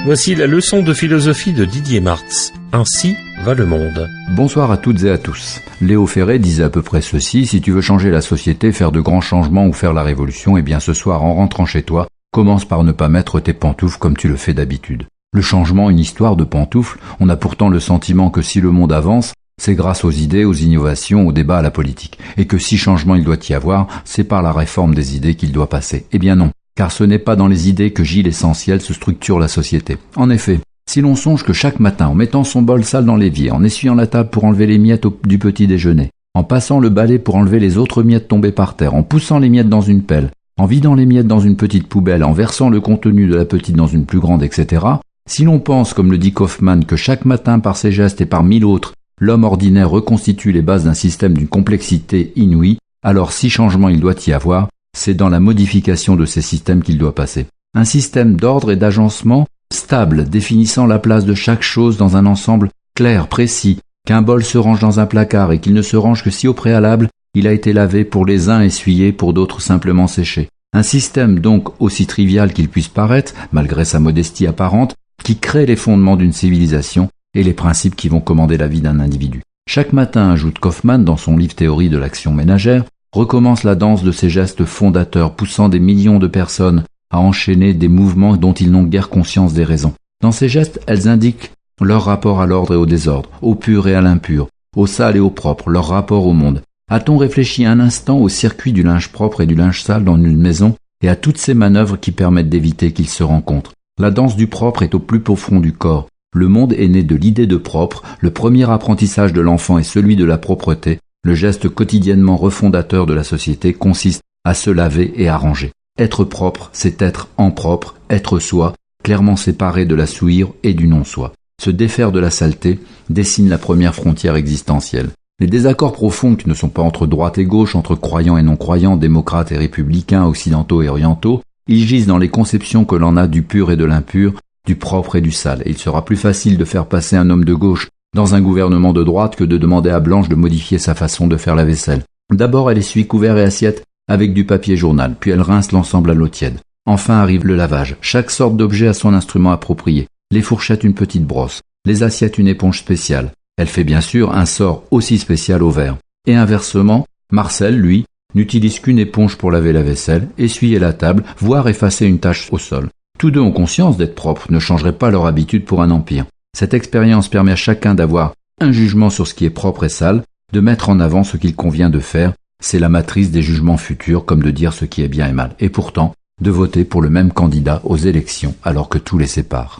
Voici la leçon de philosophie de Didier Martz. Ainsi va le monde. Bonsoir à toutes et à tous. Léo Ferré disait à peu près ceci: si tu veux changer la société, faire de grands changements ou faire la révolution, eh bien ce soir, en rentrant chez toi, commence par ne pas mettre tes pantoufles comme tu le fais d'habitude. Le changement, une histoire de pantoufles, on a pourtant le sentiment que si le monde avance, c'est grâce aux idées, aux innovations, au débat, à la politique. Et que si changement il doit y avoir, c'est par la réforme des idées qu'il doit passer. Eh bien non, car ce n'est pas dans les idées que gît l'essentiel, se structure la société. En effet, si l'on songe que chaque matin, en mettant son bol sale dans l'évier, en essuyant la table pour enlever les miettes du petit déjeuner, en passant le balai pour enlever les autres miettes tombées par terre, en poussant les miettes dans une pelle, en vidant les miettes dans une petite poubelle, en versant le contenu de la petite dans une plus grande, etc., si l'on pense, comme le dit Kaufmann, que chaque matin, par ses gestes et par mille autres, l'homme ordinaire reconstitue les bases d'un système d'une complexité inouïe, alors si changement il doit y avoir, c'est dans la modification de ces systèmes qu'il doit passer. Un système d'ordre et d'agencement stable, définissant la place de chaque chose dans un ensemble clair, précis, qu'un bol se range dans un placard et qu'il ne se range que si au préalable il a été lavé, pour les uns essuyé, pour d'autres simplement séché. Un système donc aussi trivial qu'il puisse paraître, malgré sa modestie apparente, qui crée les fondements d'une civilisation et les principes qui vont commander la vie d'un individu. Chaque matin, ajoute Kaufmann dans son livre Théorie de l'action ménagère, recommence la danse de ces gestes fondateurs poussant des millions de personnes à enchaîner des mouvements dont ils n'ont guère conscience des raisons. Dans ces gestes, elles indiquent leur rapport à l'ordre et au désordre, au pur et à l'impur, au sale et au propre, leur rapport au monde. A-t-on réfléchi un instant au circuit du linge propre et du linge sale dans une maison et à toutes ces manœuvres qui permettent d'éviter qu'ils se rencontrent? La danse du propre est au plus profond du corps. Le monde est né de l'idée de propre, le premier apprentissage de l'enfant est celui de la propreté. Le geste quotidiennement refondateur de la société consiste à se laver et à ranger. Être propre, c'est être en propre, être soi, clairement séparé de la souillure et du non-soi. Se défaire de la saleté dessine la première frontière existentielle. Les désaccords profonds qui ne sont pas entre droite et gauche, entre croyants et non-croyants, démocrates et républicains, occidentaux et orientaux, ils gisent dans les conceptions que l'on a du pur et de l'impur, du propre et du sale. Et il sera plus facile de faire passer un homme de gauche dans un gouvernement de droite que de demander à Blanche de modifier sa façon de faire la vaisselle. D'abord, elle essuie couverts et assiettes avec du papier journal, puis elle rince l'ensemble à l'eau tiède. Enfin arrive le lavage. Chaque sorte d'objet a son instrument approprié. Les fourchettes une petite brosse, les assiettes une éponge spéciale. Elle fait bien sûr un sort aussi spécial au verre. Et inversement, Marcel, lui, n'utilise qu'une éponge pour laver la vaisselle, essuyer la table, voire effacer une tache au sol. Tous deux ont conscience d'être propres, ne changeraient pas leur habitude pour un empire. Cette expérience permet à chacun d'avoir un jugement sur ce qui est propre et sale, de mettre en avant ce qu'il convient de faire. C'est la matrice des jugements futurs, comme de dire ce qui est bien et mal. Et pourtant, de voter pour le même candidat aux élections alors que tout les sépare.